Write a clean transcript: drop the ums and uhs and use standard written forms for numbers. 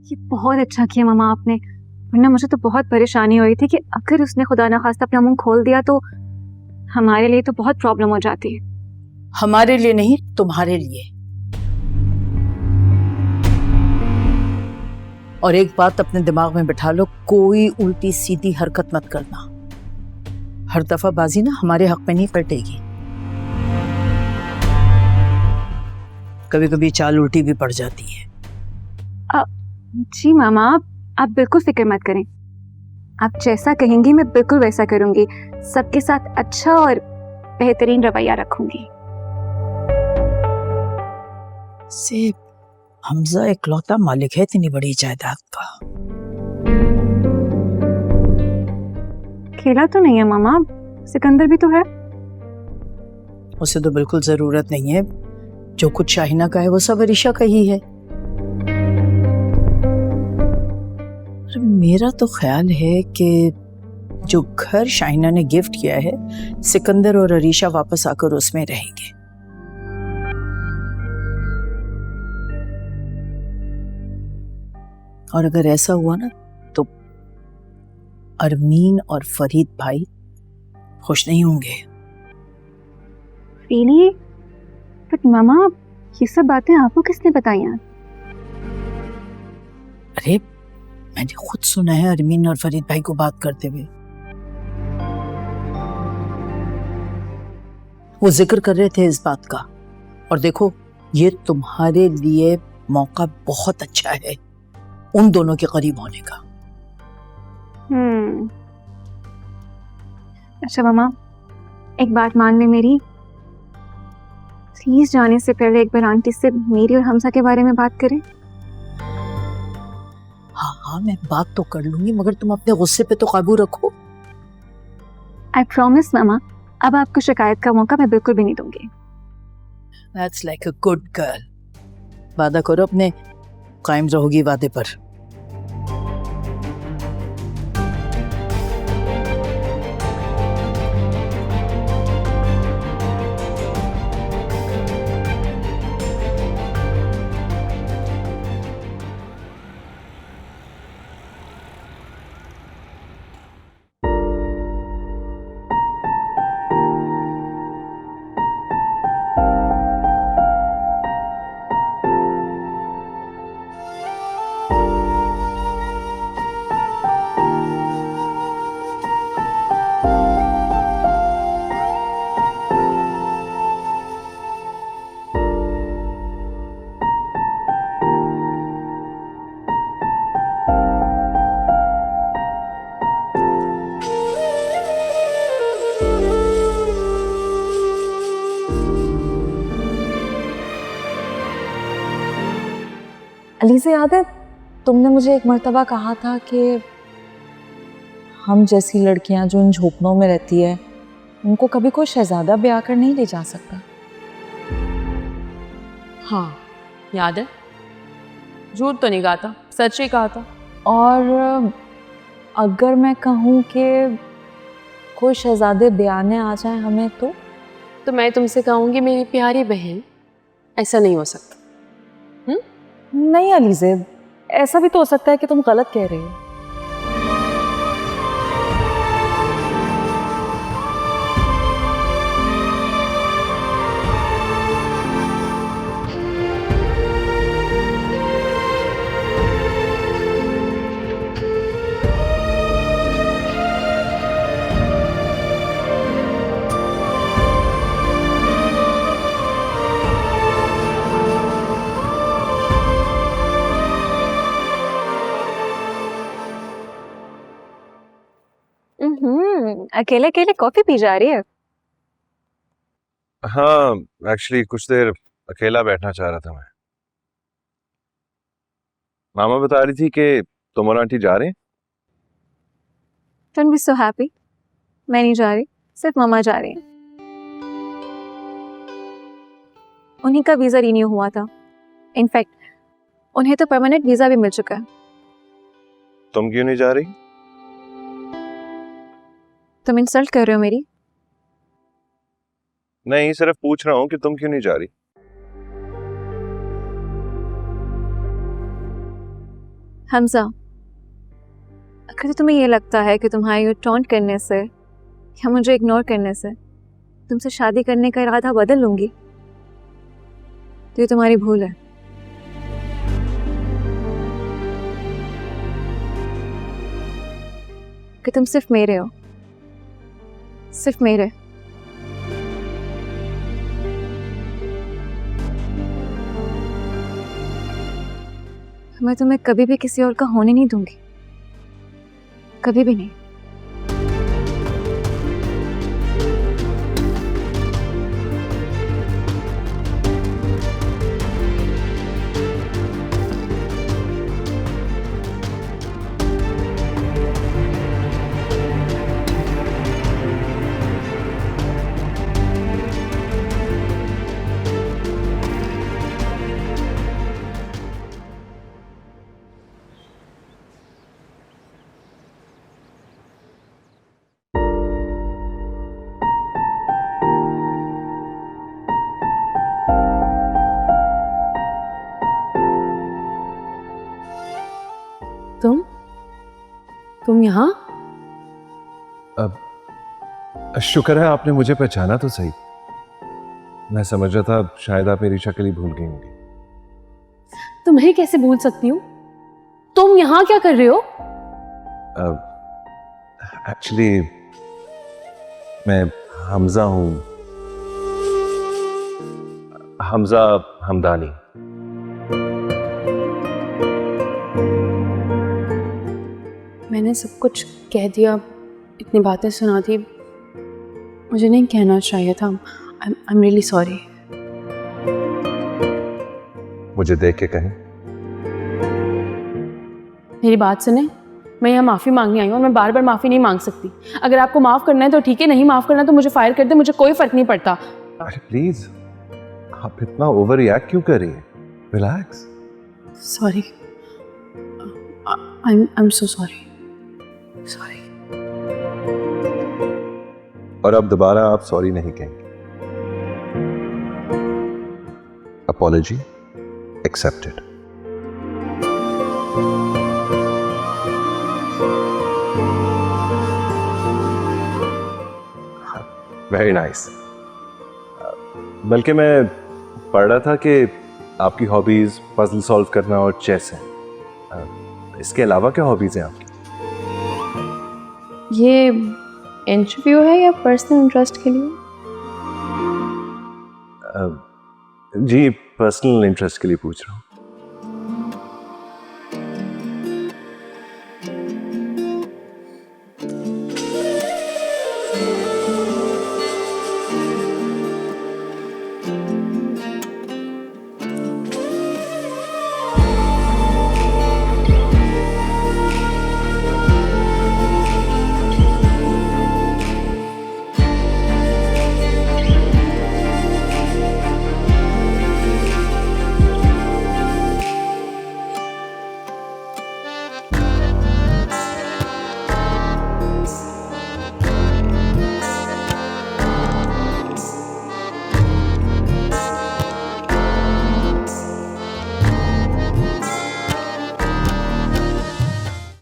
ये बहुत अच्छा किया मामा आपने, वरना मुझे तो बहुत परेशानी हो रही थी कि अगर उसने खुदा ना खास्ता अपना मुंह खोल दिया तो हमारे लिए तो बहुत प्रॉब्लम हो जाती है। हमारे लिए नहीं, तुम्हारे लिए। और एक बात अपने दिमाग में बिठा लो, कोई उल्टी सीधी हरकत मत करना। हर दफा बाजी ना हमारे हक में नहीं पलटेगी, कभी कभी चाल उल्टी भी पड़ जाती है। जी मामा, आप बिल्कुल फिक्र मत करें, आप जैसा कहेंगी मैं बिल्कुल वैसा करूंगी। सबके साथ अच्छा और बेहतरीन रवैया रखूंगी। से हमजा इकलौता मालिक है इतनी बड़ी जायदाद का। खेला तो नहीं है मामा, सिकंदर भी तो है। उसे तो बिल्कुल जरूरत नहीं है, जो कुछ शाहिना का है वो सब अरीशा का ही है। मेरा तो ख्याल है कि जो घर शाहिना ने गिफ्ट किया है, सिकंदर और अरीशा वापस आकर उसमें रहेंगे। और अगर ऐसा हुआ ना तो अरमीन और फरीद भाई खुश नहीं होंगे। रियली? बट मामा, ये सब बातें आपको किसने बताई हैं? अरे मैंने खुद सुना है अरमीन और फरीद भाई को बात करते हुए। वो जिक्र कर रहे थे इस बात का। और देखो, ये तुम्हारे लिए मौका बहुत अच्छा है उन दोनों के करीब होने का। अच्छा मामा, एक बात मान ले मेरी, प्लीज जाने से पहले एक बार आंटी से मेरी और हमजा के बारे में बात करें। हाँ, मैं बात तो कर लूंगी, मगर तुम अपने गुस्से पे तो काबू रखो। आई प्रॉमिस मामा, अब आपको शिकायत का मौका मैं बिल्कुल भी नहीं दूंगी। That's like a good girl। वादा करो अपने कायम रहोगी वादे पर। अली से याद है, तुमने मुझे एक मर्तबा कहा था कि हम जैसी लड़कियां जो इन झोपड़ों में रहती है उनको कभी कोई शहजादा ब्याह कर नहीं ले जा सकता। हाँ याद है, झूठ तो नहीं कहा था, सच ही कहा था। और अगर मैं कहूँ कि कोई शहजादे ब्याने आ जाए हमें तो मैं तुमसे कहूँगी मेरी प्यारी बहन, ऐसा नहीं हो सकता। नहीं अलीज़ेब, ऐसा भी तो हो सकता है कि तुम गलत कह रही हो। अकेले अकेले कॉफी पी जा रही है? हाँ, एक्चुअली कुछ देर अकेला बैठना चाह रहा था मैं। मामा बता रही थी कि तुम और आंटी जा रहे हैं। Don't be so happy। मैं नहीं जा रही, सिर्फ मामा जा रही हैं। उन्हीं का वीजा रिन्यू हुआ था, इनफैक्ट उन्हें तो परमानेंट वीजा भी मिल चुका है। तुम क्यों नहीं जा रही? तुम इंसल्ट कर रहे हो मेरी? नहीं, सिर्फ पूछ रहा हूँ कि तुम क्यों नहीं जा रही। हमजा, अगर तुम्हें ये लगता है कि तुम्हारे ये टॉन्ट करने से या मुझे इग्नोर करने से तुमसे शादी करने का इरादा बदल लूंगी तो ये तुम्हारी भूल है। कि तुम सिर्फ मेरे हो, सिर्फ मेरे। मैं तुम्हें कभी भी किसी और का होने नहीं दूंगी, कभी भी नहीं। तुम यहाँ? अब शुक्र है आपने मुझे पहचाना तो सही। मैं समझ रहा था शायद आप मेरी शक्ल ही भूल गई होंगी। तुम्हें कैसे भूल सकती हूँ? तुम यहाँ क्या कर रहे हो? एक्चुअली मैं हमजा हूँ, हमजा हमदानी। मैंने सब कुछ कह दिया, इतनी बातें सुना दी, मुझे नहीं कहना चाहिए था। I am really sorry. मुझे देख के कहें। मेरी बात सुने, मैं यहाँ माफ़ी मांगने आई हूँ और मैं बार बार माफ़ी नहीं मांग सकती। अगर आपको माफ़ करना है तो ठीक है, नहीं माफ़ करना तो मुझे फायर कर दे, मुझे कोई फ़र्क नहीं पड़ता। अरे प्लीज, आप इतना ओवर रिएक्ट क्यों कर रही हैं? Relax. Sorry, I am so sorry, sorry. और अब दोबारा आप सॉरी नहीं कहेंगे। Apology accepted. Very nice. बल्कि मैं पढ़ रहा था कि आपकी हॉबीज पजल सॉल्व करना और चेस है। इसके अलावा क्या हॉबीज हैं आपकी? ये इंटरव्यू है या पर्सनल इंटरेस्ट के लिए? जी पर्सनल इंटरेस्ट के लिए पूछ रहा हूँ।